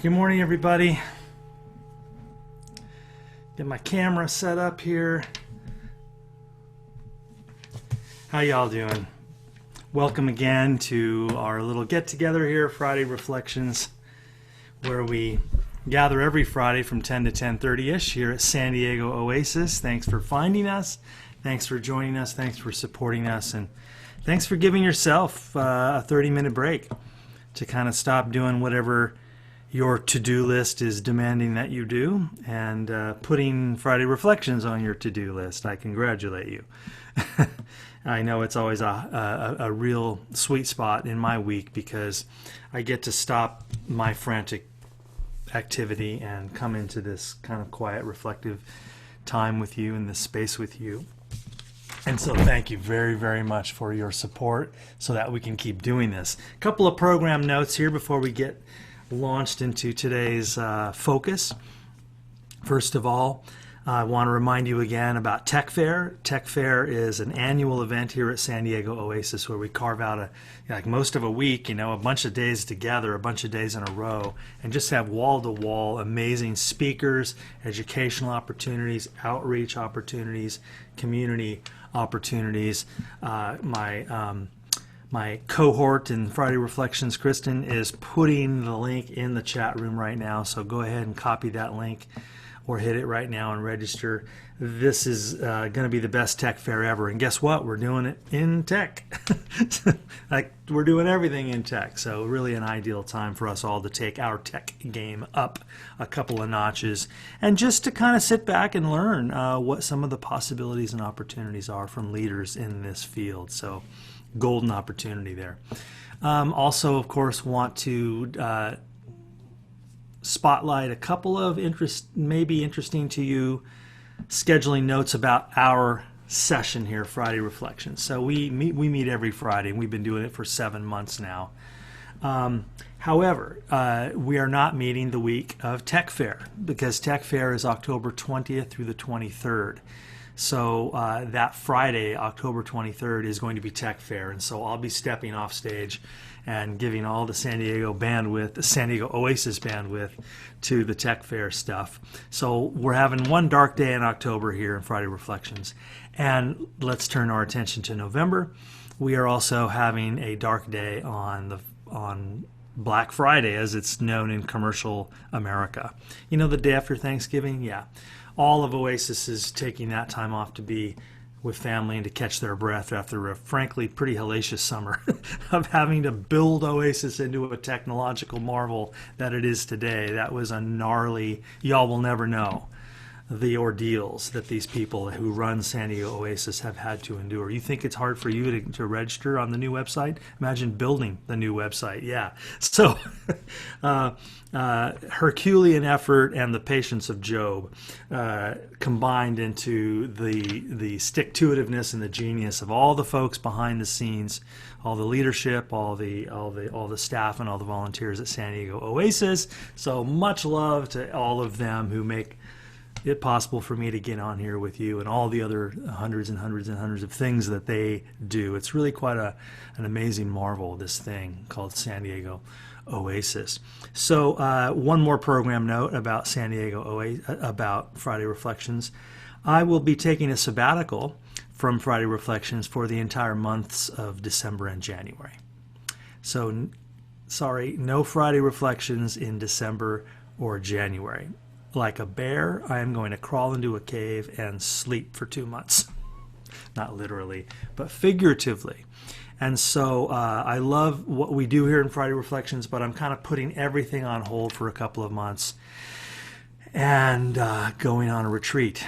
Good morning, everybody. Get my camera set up here. How y'all doing? Welcome again to our little get-together here, Friday Reflections, where we gather every Friday from 10 to 10:30-ish here at SanDiegoOasis. Thanks for finding us. Thanks for joining us. Thanks for supporting us. And thanks for giving yourself a 30-minute break to kind of stop doing whatever your to-do list is demanding that you do, and putting Friday Reflections on your to-do list. I congratulate you. I know it's always a real sweet spot in my week because I get to stop my frantic activity and come into this kind of quiet, reflective time with you in this space with you. And so thank you very, very much for your support so that we can keep doing this. A couple of program notes here before we get launched into today's focus. First of all, I want to remind you again about Tech Fair. Tech Fair is an annual event here at SanDiegoOasis where we carve out like most of a week, a bunch of days together, a bunch of days in a row, and just have wall-to-wall amazing speakers, educational opportunities, outreach opportunities, community opportunities. My cohort in Friday Reflections, Kristen, is putting the link in the chat room right now, so go ahead and copy that link or hit it right now and register. This is going to be the best tech fair ever, and guess what? We're doing it in tech. Like, we're doing everything in tech, so really an ideal time for us all to take our tech game up a couple of notches and just to kind of sit back and learn what some of the possibilities and opportunities are from leaders in this field. So golden opportunity there. Also, of course, want to spotlight a couple of maybe interesting to you scheduling notes about our session here, Friday Reflections. So we meet every Friday, and we've been doing it for 7 months now. However, we are not meeting the week of Tech Fair because Tech Fair is October 20th through the 23rd. So that Friday, October 23rd, is going to be Tech Fair, and so I'll be stepping off stage and giving all the San Diego bandwidth, the SanDiegoOasis bandwidth, to the Tech Fair stuff. So we're having one dark day in October here in Friday Reflections, and let's turn our attention to November. We are also having a dark day on Black Friday, as it's known in commercial America. The day after Thanksgiving? Yeah. All of Oasis is taking that time off to be with family and to catch their breath after a frankly pretty hellacious summer of having to build Oasis into a technological marvel that it is today. That was a gnarly, y'all will never know the ordeals that these people who run SanDiegoOasis have had to endure. You think it's hard for you to register on the new website? Imagine building the new website. Yeah. So Herculean effort and the patience of Job combined into the stick-to-itiveness and the genius of all the folks behind the scenes, all the leadership, all the staff, and all the volunteers at SanDiegoOasis. So much love to all of them who make it possible for me to get on here with you and all the other hundreds and hundreds and hundreds of things that they do. It's really quite an amazing marvel, this thing called SanDiegoOasis. So one more program note about about Friday Reflections. I will be taking a sabbatical from Friday Reflections for the entire months of December and January. So, sorry, no Friday Reflections in December or January. Like a bear, I am going to crawl into a cave and sleep for 2 months. Not literally, but figuratively. And so I love what we do here in Friday Reflections, but I'm kind of putting everything on hold for a couple of months and going on a retreat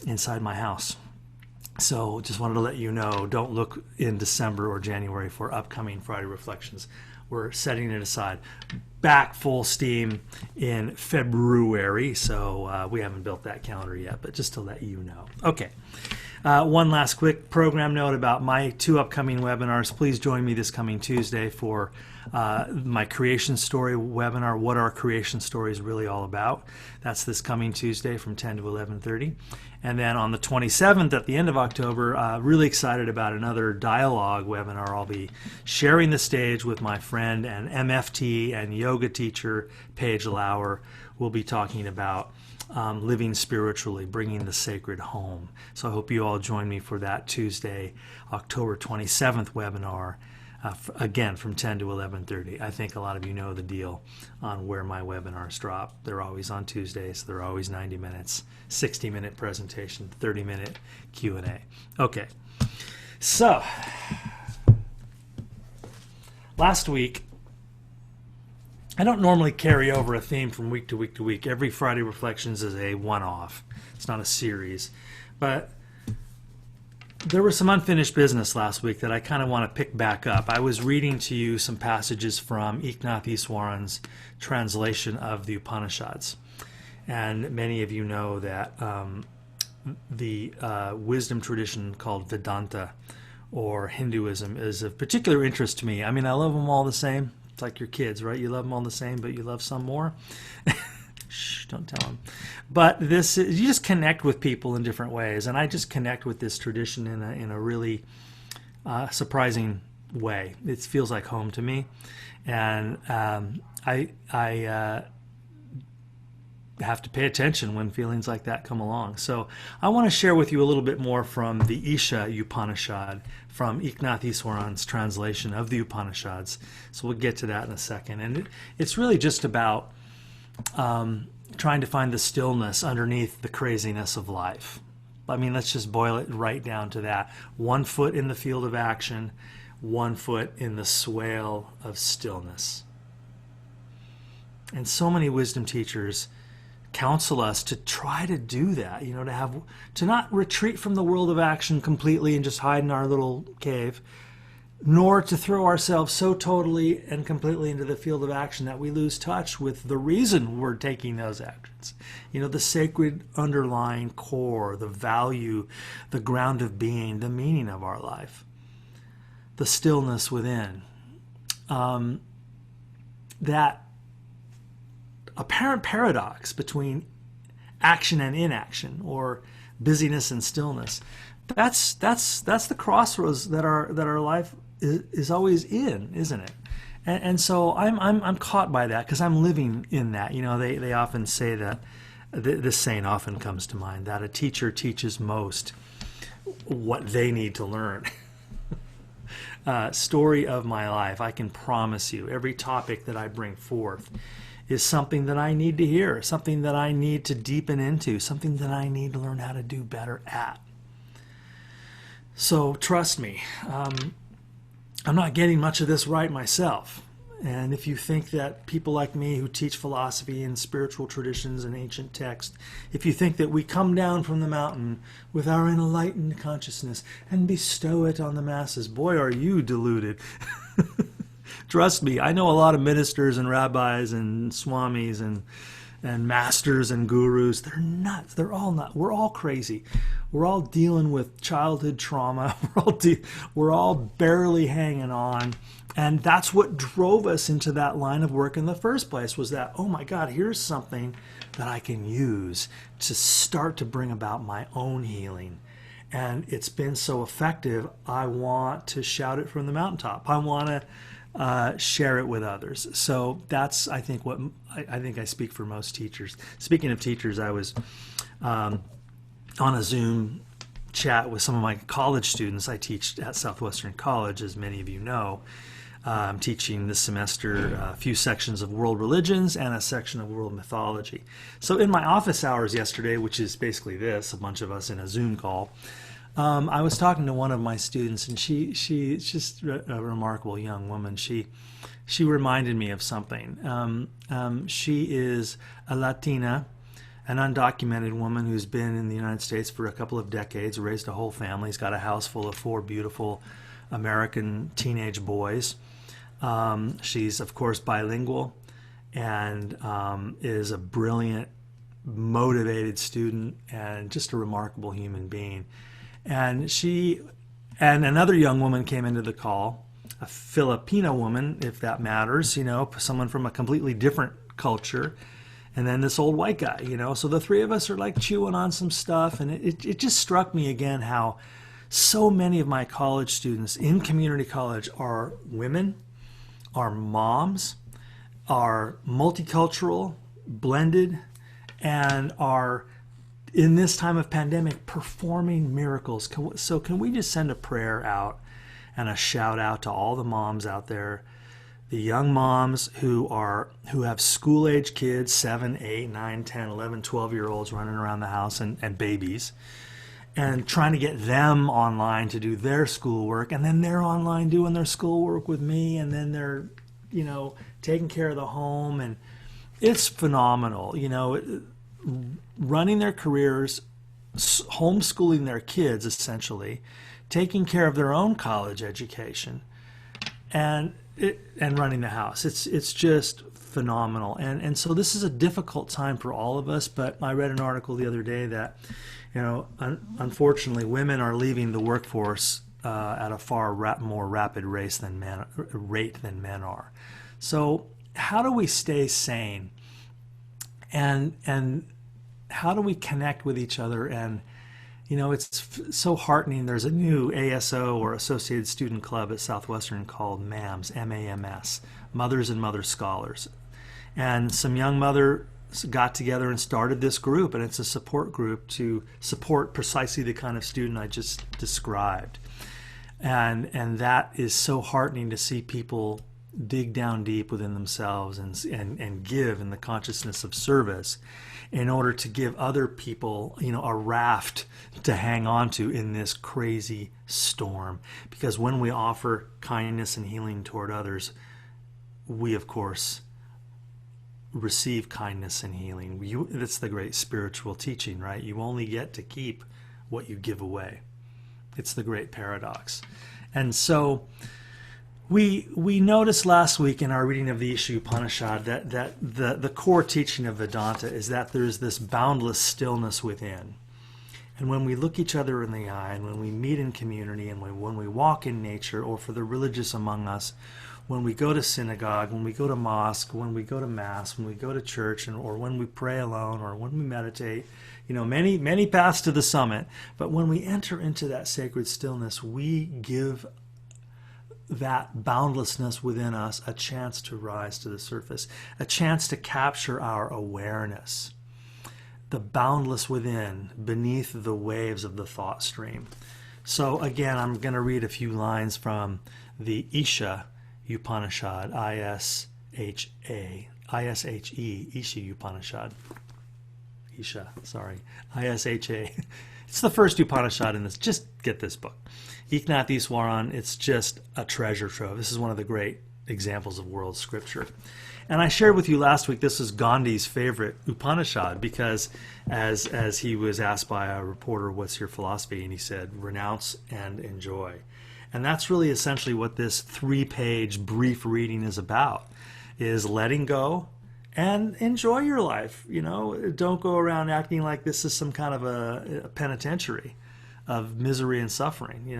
inside my house. So just wanted to let you know, don't look in December or January for upcoming Friday Reflections. We're setting it aside. Back full steam in February, so we haven't built that calendar yet, but just to let you know. Okay. One last quick program note about my 2 upcoming webinars. Please join me this coming Tuesday for my creation story webinar, What Our Creation Story is Really All About. That's this coming Tuesday from 10 to 11:30. And then on the 27th, at the end of October, really excited about another dialogue webinar. I'll be sharing the stage with my friend and MFT and yoga teacher, Paige Lauer. We'll be talking about living spiritually, bringing the sacred home. So I hope you all join me for that Tuesday, October 27th webinar, again from 10 to 11:30. I think a lot of you know the deal on where my webinars drop. They're always on Tuesdays. They're always 90 minutes, 60-minute presentation, 30-minute Q&A. Okay, so last week, I don't normally carry over a theme from week to week to week. Every Friday Reflections is a one-off. It's not a series. But there was some unfinished business last week that I kind of want to pick back up. I was reading to you some passages from Iswaran's translation of the Upanishads. And many of you know that the wisdom tradition called Vedanta or Hinduism is of particular interest to me. I mean, I love them all the same. It's like your kids, right? You love them all the same, but you love some more. Shh, don't tell them. But this, you just connect with people in different ways, and I just connect with this tradition in a really surprising way. It feels like home to me, and I have to pay attention when feelings like that come along. So I want to share with you a little bit more from the Isha Upanishad, from Iswaran's translation of the Upanishads. So we'll get to that in a second. And it's really just about trying to find the stillness underneath the craziness of life. I mean, let's just boil it right down to that. 1 foot in the field of action, 1 foot in the swale of stillness. And so many wisdom teachers counsel us to try to do that, to not retreat from the world of action completely and just hide in our little cave, nor to throw ourselves so totally and completely into the field of action that we lose touch with the reason we're taking those actions. The sacred underlying core, the value, the ground of being, the meaning of our life, the stillness within. That apparent paradox between action and inaction, or busyness and stillness. That's the crossroads that our life is always in, isn't it? And so I'm caught by that because I'm living in that. They often say that this saying often comes to mind, that a teacher teaches most what they need to learn. Story of my life. I can promise you, every topic that I bring forth is something that I need to hear, something that I need to deepen into, something that I need to learn how to do better at. So trust me, I'm not getting much of this right myself. And if you think that people like me who teach philosophy and spiritual traditions and ancient text, if you think that we come down from the mountain with our enlightened consciousness and bestow it on the masses, boy, are you deluded. Trust me, I know a lot of ministers and rabbis and swamis and masters and gurus. They're nuts. They're all nuts. We're all crazy. We're all dealing with childhood trauma. We're all barely hanging on. And that's what drove us into that line of work in the first place, was that, oh my God, here's something that I can use to start to bring about my own healing. And it's been so effective, I want to shout it from the mountaintop. I want to share it with others. So that's, I think, what I think I speak for most teachers. Speaking of teachers, I was on a Zoom chat with some of my college students. I teach at Southwestern College, as many of you know. I'm teaching this semester a few sections of world religions and a section of world mythology. So in my office hours yesterday, which is basically this, a bunch of us in a Zoom call, I was talking to one of my students, and she's just a remarkable young woman. She reminded me of something. She is a Latina, an undocumented woman who's been in the United States for a couple of decades, raised a whole family. She's got a house full of 4 beautiful American teenage boys. She's, of course, bilingual and is a brilliant, motivated student and just a remarkable human being. And and another young woman came into the call, a Filipino woman, if that matters, someone from a completely different culture. And then this old white guy, So the three of us are like chewing on some stuff. And it just struck me again how so many of my college students in community college are women, are moms, are multicultural, blended, and are in this time of pandemic performing miracles. So can we just send a prayer out and a shout out to all the moms out there, the young moms who have school age kids, 7, 8, 9, 10, 11, 12-year-olds running around the house and babies, and trying to get them online to do their schoolwork, and then they're online doing their schoolwork with me, and then they're taking care of the home, and it's phenomenal, running their careers, homeschooling their kids essentially, taking care of their own college education, and running the house. It's just phenomenal. And so this is a difficult time for all of us, but I read an article the other day that, unfortunately, women are leaving the workforce at a far more rapid rate than men are. So how do we stay sane? And how do we connect with each other? And it's so heartening. There's a new ASO, or Associated Student Club, at Southwestern called MAMS, M-A-M-S, Mothers and Mother Scholars. And some young mothers got together and started this group, and it's a support group to support precisely the kind of student I just described. And that is so heartening to see people dig down deep within themselves and give in the consciousness of service in order to give other people, a raft to hang on to in this crazy storm. Because when we offer kindness and healing toward others, we, of course, receive kindness and healing. That's the great spiritual teaching, right? You only get to keep what you give away. It's the great paradox. And so we noticed last week in our reading of the Upanishad that the core teaching of Vedanta is that there's this boundless stillness within. And when we look each other in the eye, and when we meet in community, and when we walk in nature, or for the religious among us, when we go to synagogue, when we go to mosque, when we go to mass, when we go to church, or when we pray alone, or when we meditate, many paths to the summit. But when we enter into that sacred stillness, we give that boundlessness within us a chance to rise to the surface, a chance to capture our awareness, the boundless within, beneath the waves of the thought stream. So again, I'm going to read a few lines from the Isha Upanishad, I-S-H-E, Isha Upanishad. I-S-H-A. It's the first Upanishad in this. Just get this book. Iknatheswaran, it's just a treasure trove. This is one of the great examples of world scripture. And I shared with you last week, this is Gandhi's favorite Upanishad, because as he was asked by a reporter, what's your philosophy? And he said, renounce and enjoy. And that's really essentially what this 3-page brief reading is about, is letting go and enjoy your life. Don't go around acting like this is some kind of a penitentiary of misery and suffering.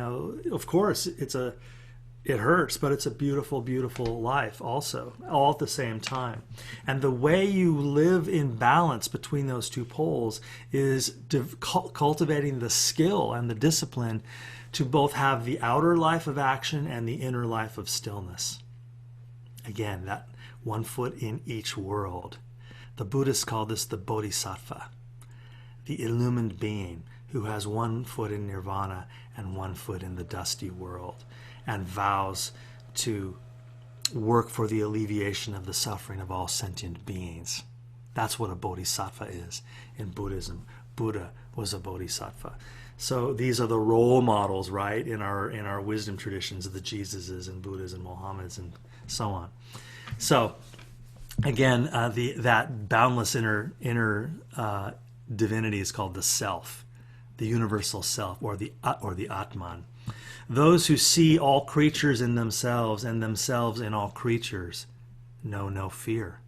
Of course, it hurts, but it's a beautiful, beautiful life also, all at the same time. And the way you live in balance between those two poles is cultivating the skill and the discipline to both have the outer life of action and the inner life of stillness. Again, that one foot in each world. The Buddhists call this the bodhisattva, the illumined being who has one foot in nirvana and one foot in the dusty world, and vows to work for the alleviation of the suffering of all sentient beings. That's what a bodhisattva is in Buddhism. Buddha was a bodhisattva. So these are the role models, right, in our wisdom traditions of the Jesuses and Buddhas and Mohammeds and so on. So again, that boundless inner divinity is called the self, the universal self, or the Atman. Those who see all creatures in themselves and themselves in all creatures know no fear.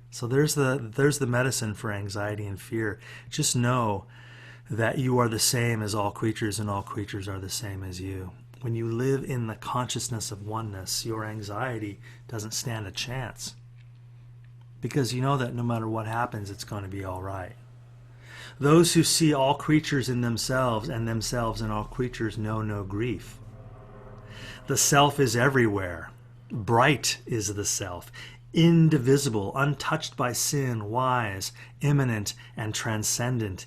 So there's the medicine for anxiety and fear. Just know that you are the same as all creatures and all creatures are the same as you. When you live in the consciousness of oneness, your anxiety doesn't stand a chance, because you know that no matter what happens, it's going to be all right. Those who see all creatures in themselves and themselves in all creatures know no grief. The self is everywhere. Bright is the self, indivisible, untouched by sin, wise, immanent, and transcendent.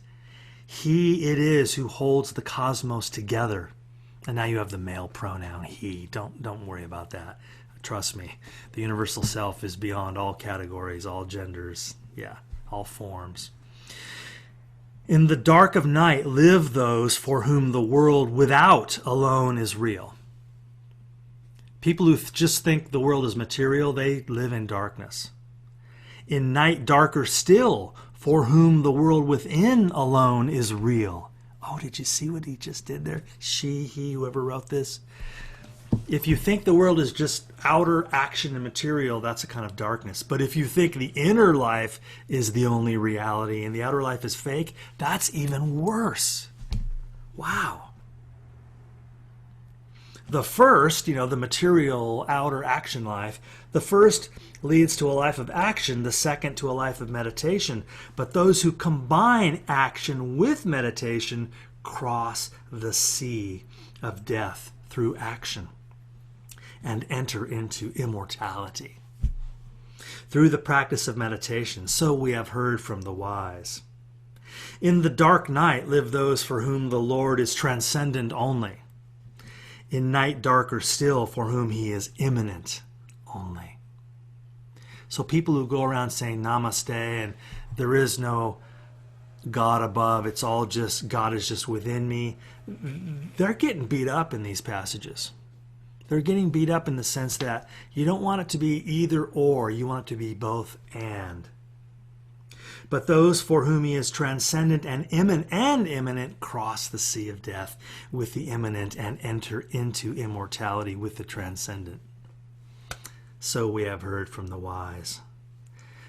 He it is who holds the cosmos together. And now you have the male pronoun, he. Don't worry about that. Trust me. The universal self is beyond all categories, all genders, all forms. In the dark of night live those for whom the world without alone is real. People who just think the world is material, they live in darkness. In night darker still, for whom the world within alone is real. Oh, did you see what he just did there? She, he, whoever wrote this. If you think the world is just outer action and material, that's a kind of darkness. But if you think the inner life is the only reality and the outer life is fake, that's even worse. Wow. The first, the material outer action life, the first leads to a life of action, the second to a life of meditation. But those who combine action with meditation cross the sea of death through action and enter into immortality. Through the practice of meditation, so we have heard from the wise. In the dark night live those for whom the Lord is transcendent only. In night darker still, for whom he is immanent only. So people who go around saying namaste and there is no God above, it's all just, God is just within me, they're getting beat up in these passages. They're getting beat up in the sense that you don't want it to be either or, you want it to be both and. But those for whom he is transcendent and immanent cross the sea of death with the immanent and enter into immortality with the transcendent. So we have heard from the wise.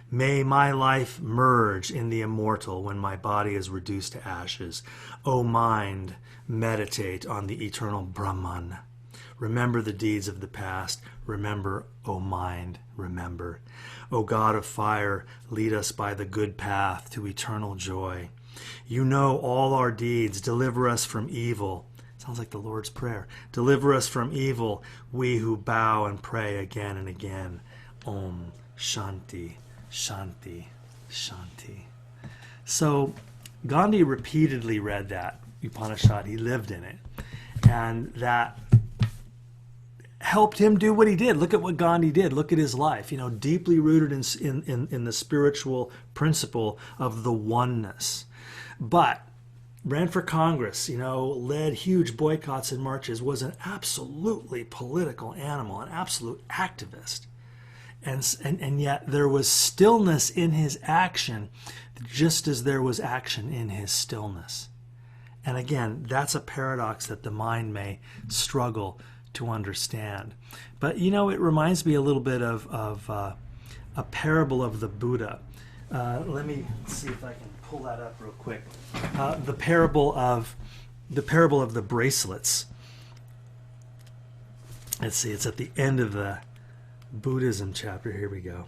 May my life merge in the immortal when my body is reduced to ashes. O mind, meditate on the eternal Brahman. Remember the deeds of the past. Remember, O mind, remember. O God of fire, lead us by the good path to eternal joy. You know all our deeds. Deliver us from evil. Sounds like the Lord's Prayer. Deliver us from evil, we who bow and pray again and again. Om Shanti, Shanti, Shanti. So Gandhi repeatedly read that Upanishad. He lived in it. And that helped him do what he did. Look at what Gandhi did. Look at his life. Deeply rooted in the spiritual principle of the oneness. But ran for Congress, led huge boycotts and marches, was an absolutely political animal, an absolute activist. And yet there was stillness in his action, just as there was action in his stillness. And again, that's a paradox that the mind may struggle to understand. But it reminds me a little bit of a parable of the Buddha. Let me see if I can pull that up real quick. The parable of the bracelets. Let's see, it's at the end of the Buddhism chapter. Here we go.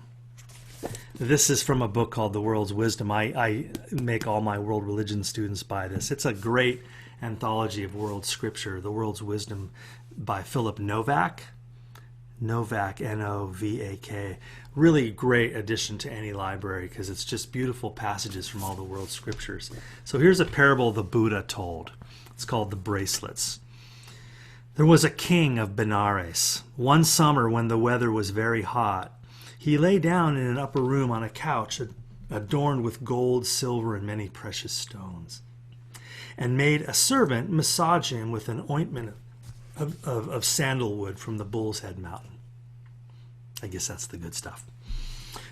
This is from a book called The World's Wisdom. I make all my world religion students buy this. It's a great anthology of world scripture, The World's Wisdom by Philip Novak. Novak, N-O-V-A-K. Really great addition to any library because it's just beautiful passages from all the world scriptures. So here's a parable the Buddha told. It's called The Bracelets. There was a king of Benares. One summer when the weather was very hot, he lay down in an upper room on a couch adorned with gold, silver, and many precious stones, and made a servant massage him with an ointment of sandalwood from the Bull's Head Mountain. I guess that's the good stuff.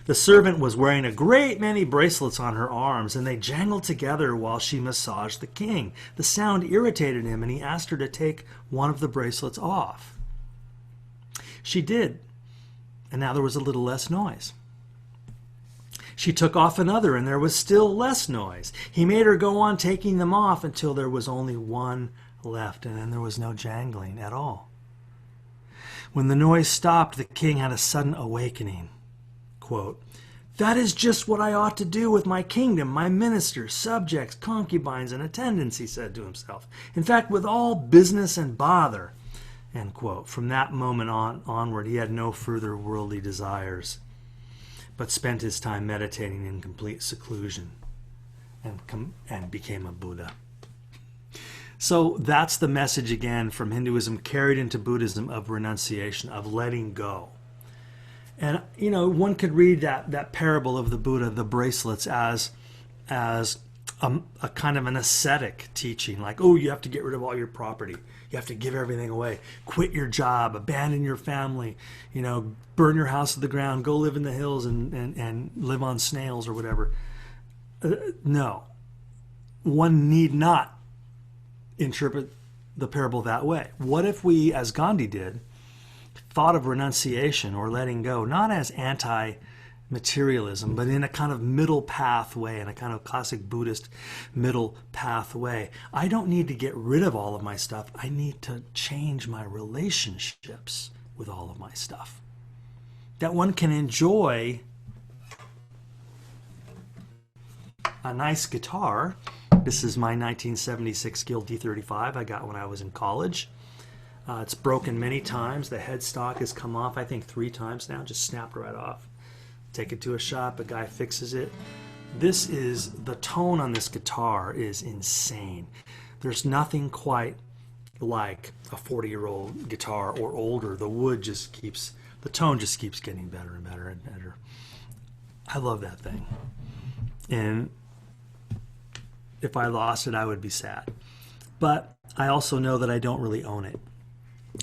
The servant was wearing a great many bracelets on her arms, and they jangled together while she massaged the king. The sound irritated him, and he asked her to take one of the bracelets off. She did, and now there was a little less noise. She took off another, and there was still less noise. He made her go on taking them off until there was only one left, and then there was no jangling at all. When the noise stopped, the king had a sudden awakening. Quote, "That is just what I ought to do with my kingdom, my ministers, subjects, concubines, and attendants," he said to himself. "In fact, with all business and bother." End quote. From that moment onward, he had no further worldly desires, but spent his time meditating in complete seclusion and became a Buddha. So that's the message again from Hinduism carried into Buddhism of renunciation, of letting go. And, you know, one could read that parable of the Buddha, the bracelets, as a kind of an ascetic teaching. Like, oh, you have to get rid of all your property. You have to give everything away. Quit your job. Abandon your family. You know, burn your house to the ground. Go live in the hills and live on snails or whatever. No. One need not interpret the parable that way. What if we, as Gandhi did, thought of renunciation or letting go not as anti-materialism, but in a kind of middle pathway, in a kind of classic Buddhist middle pathway? I don't need to get rid of all of my stuff. I need to change my relationships with all of my stuff. That one can enjoy a nice guitar. This is my 1976 Guild D35 I got when I was in college. It's broken many times. The headstock has come off, I think, 3 times now, just snapped right off. Take it to a shop, a guy fixes it. The tone on this guitar is insane. There's nothing quite like a 40-year-old guitar or older. The tone just keeps getting better and better and better. I love that thing. And if I lost it, I would be sad. But I also know that I don't really own it,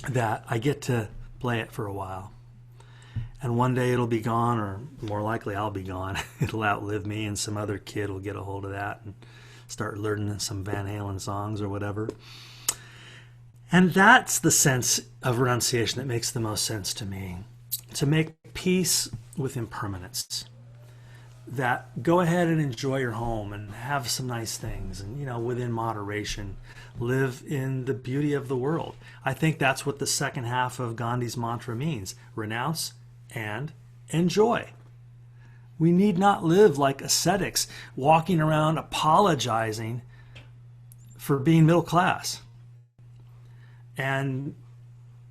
that I get to play it for a while. And one day it'll be gone, or more likely I'll be gone. It'll outlive me, and some other kid will get a hold of that and start learning some Van Halen songs or whatever. And that's the sense of renunciation that makes the most sense to me. To make peace with impermanence. That go ahead and enjoy your home and have some nice things, and, you know, within moderation, live in the beauty of the world. I think that's what the second half of Gandhi's mantra means. Renounce and enjoy. We need not live like ascetics, walking around apologizing for being middle class and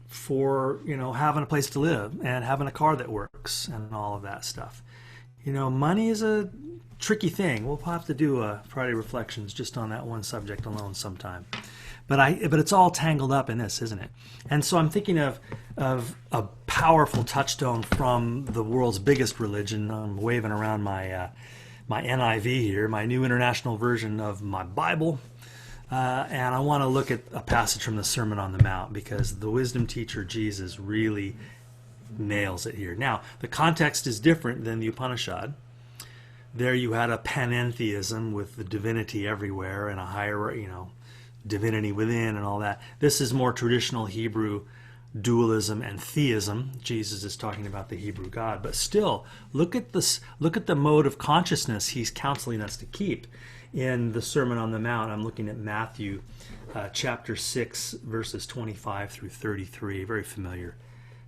for, you know, having a place to live and having a car that works and all of that stuff. You know, money is a tricky thing. We'll have to do a Friday Reflections just on that one subject alone sometime. But it's all tangled up in this, isn't it? And so I'm thinking of a powerful touchstone from the world's biggest religion. I'm waving around my NIV here, my New International Version of my Bible. And I want to look at a passage from the Sermon on the Mount, because the wisdom teacher Jesus really nails it here. Now, the context is different than the Upanishad. There you had a panentheism with the divinity everywhere and a higher, you know, divinity within and all that. This is more traditional Hebrew dualism and theism. Jesus is talking about the Hebrew God, but still, look at this. Look at the mode of consciousness he's counseling us to keep in the Sermon on the Mount. I'm looking at Matthew chapter 6, verses 25 through 33. Very familiar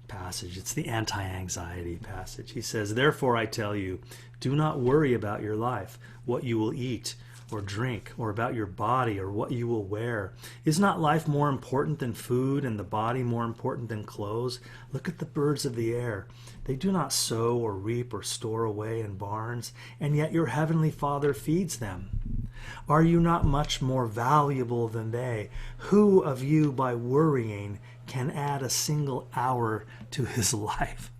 passage. It's the anti-anxiety passage. He says, "Therefore I tell you, do not worry about your life, what you will eat or drink, or about your body, or what you will wear. Is not life more important than food, and the body more important than clothes? Look at the birds of the air. They do not sow or reap or store away in barns, and yet your heavenly Father feeds them. Are you not much more valuable than they? Who of you, by worrying, can add a single hour to his life?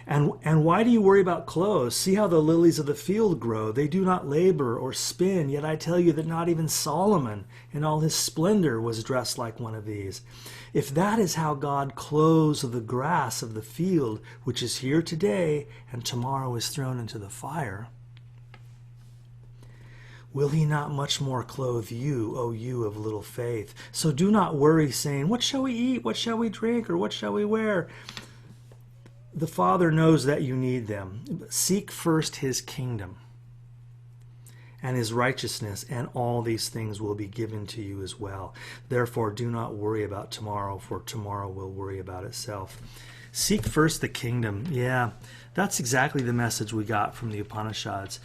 And why do you worry about clothes? See how the lilies of the field grow. They do not labor or spin, yet I tell you that not even Solomon in all his splendor was dressed like one of these. If that is how God clothes the grass of the field, which is here today and tomorrow is thrown into the fire, will he not much more clothe you, O you of little faith? So do not worry, saying, what shall we eat? What shall we drink? Or what shall we wear? the Father knows that you need them. Seek first his kingdom and his righteousness, and all these things will be given to you as well. Therefore, do not worry about tomorrow, for tomorrow will worry about itself. Seek first the kingdom. Yeah, that's exactly the message we got from the Upanishads.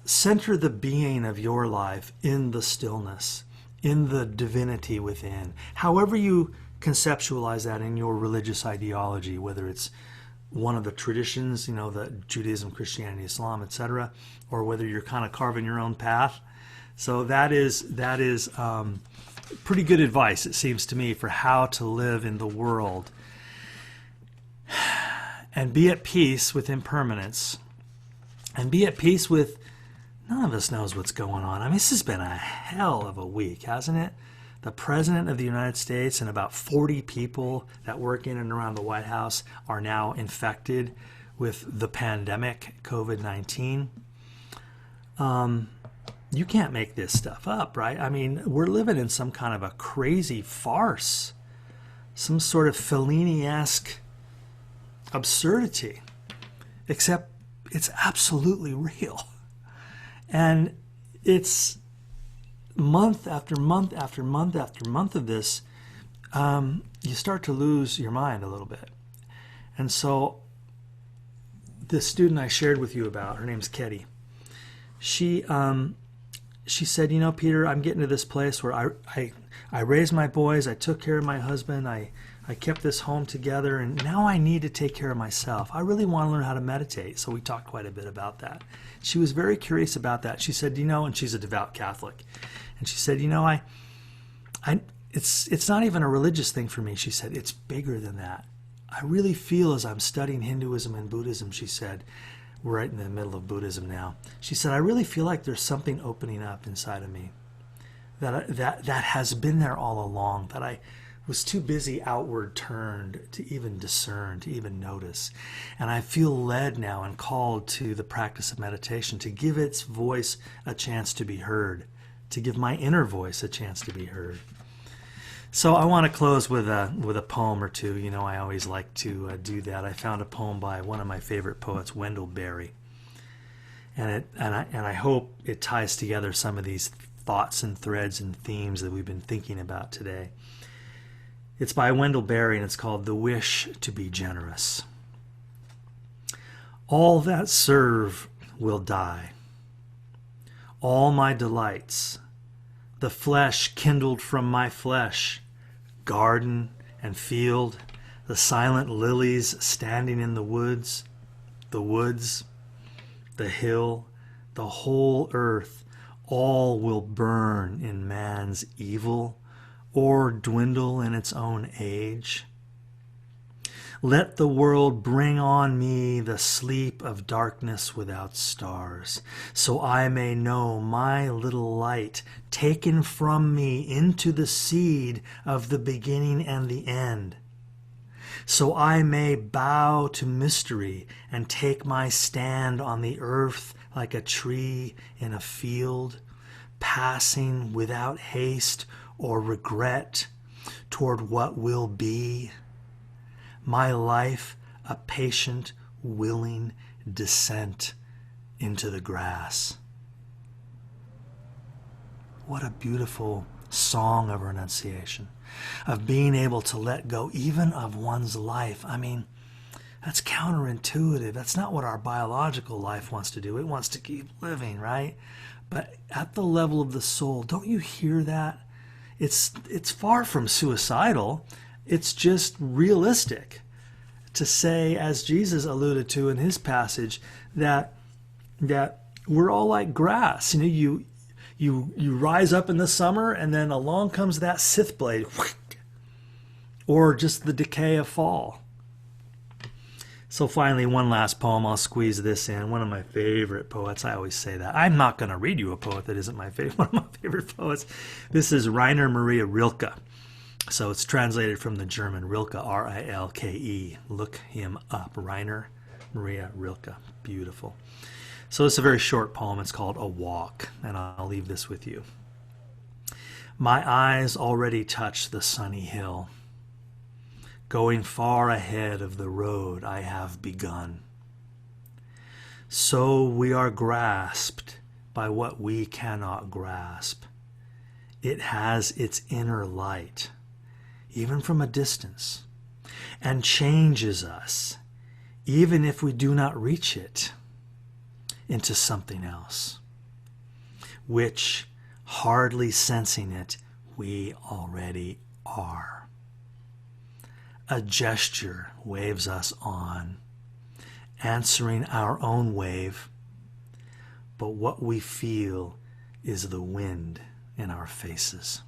Center the being of your life in the stillness, in the divinity within. However you conceptualize that in your religious ideology, whether it's one of the traditions, the Judaism, Christianity, Islam, etc., or whether you're kind of carving your own path. So that is pretty good advice, it seems to me, for how to live in the world and be at peace with impermanence and be at peace with none of us knows what's going on. I mean, this has been a hell of a week, hasn't it? The President of the United States and about 40 people that work in and around the White House are now infected with the pandemic, COVID-19. You can't make this stuff up, right? I mean, we're living in some kind of a crazy farce, some sort of Fellini-esque absurdity, except it's absolutely real. And it's month after month after month after month of this, you start to lose your mind a little bit. And so the student I shared with you about, her name's Ketty, she said, Peter, I'm getting to this place where I raised my boys, I took care of my husband, I kept this home together, and now I need to take care of myself. I really want to learn how to meditate. So we talked quite a bit about that. She was very curious about that. She said, and she's a devout Catholic. And she said, it's not even a religious thing for me. She said, it's bigger than that. I really feel as I'm studying Hinduism and Buddhism, she said, we're right in the middle of Buddhism now. She said, I really feel like there's something opening up inside of me that has been there all along, that I was too busy outward turned to even discern, to even notice. And I feel led now and called to the practice of meditation to give its voice a chance to be heard, to give my inner voice a chance to be heard. So I want to close with a poem or two. I always like to do that. I found a poem by one of my favorite poets, Wendell Berry, and I hope it ties together some of these thoughts and threads and themes that we've been thinking about today. It's by Wendell Berry, and it's called "The Wish to be Generous." All that serve will die. All my delights, the flesh kindled from my flesh, garden and field, the silent lilies standing in the woods, the hill, the whole earth, all will burn in man's evil or dwindle in its own age. Let the world bring on me the sleep of darkness without stars, so I may know my little light taken from me into the seed of the beginning and the end, so I may bow to mystery and take my stand on the earth like a tree in a field, passing without haste or regret toward what will be, my life a patient, willing descent into the grass. What a beautiful song of renunciation, of being able to let go even of one's life. I mean, that's counterintuitive. That's not what our biological life wants to do. It wants to keep living, right? But at the level of the soul, don't you hear that? It's far from suicidal. It's just realistic to say, as Jesus alluded to in his passage, that we're all like grass. You rise up in the summer, and then along comes that scythe blade, or just the decay of fall. So finally, one last poem. I'll squeeze this in. One of my favorite poets. I always say that. I'm not going to read you a poet that isn't my favorite. One of my favorite poets. This is Rainer Maria Rilke. So it's translated from the German, Rilke, R-I-L-K-E. Look him up. Rainer Maria Rilke. Beautiful. So it's a very short poem. It's called A Walk, and I'll leave this with you. My eyes already touch the sunny hill. going far ahead of the road I have begun. So we are grasped by what we cannot grasp. It has its inner light, even from a distance, and changes us, even if we do not reach it, into something else, which, hardly sensing it, we already are. A gesture waves us on, answering our own wave, but what we feel is the wind in our faces.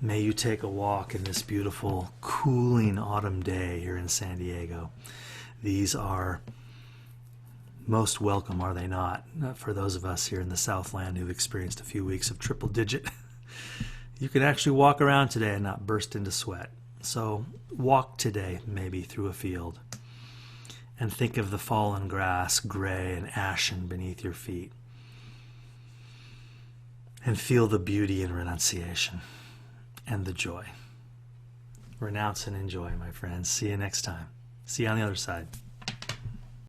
May you take a walk in this beautiful, cooling autumn day here in San Diego. These are most welcome, are they not? For those of us here in the Southland who've experienced a few weeks of triple digit. You can actually walk around today and not burst into sweat. So walk today, maybe, through a field, and think of the fallen grass, gray and ashen beneath your feet. And feel the beauty in renunciation and the joy. Renounce and enjoy, my friends. See you next time. See you on the other side.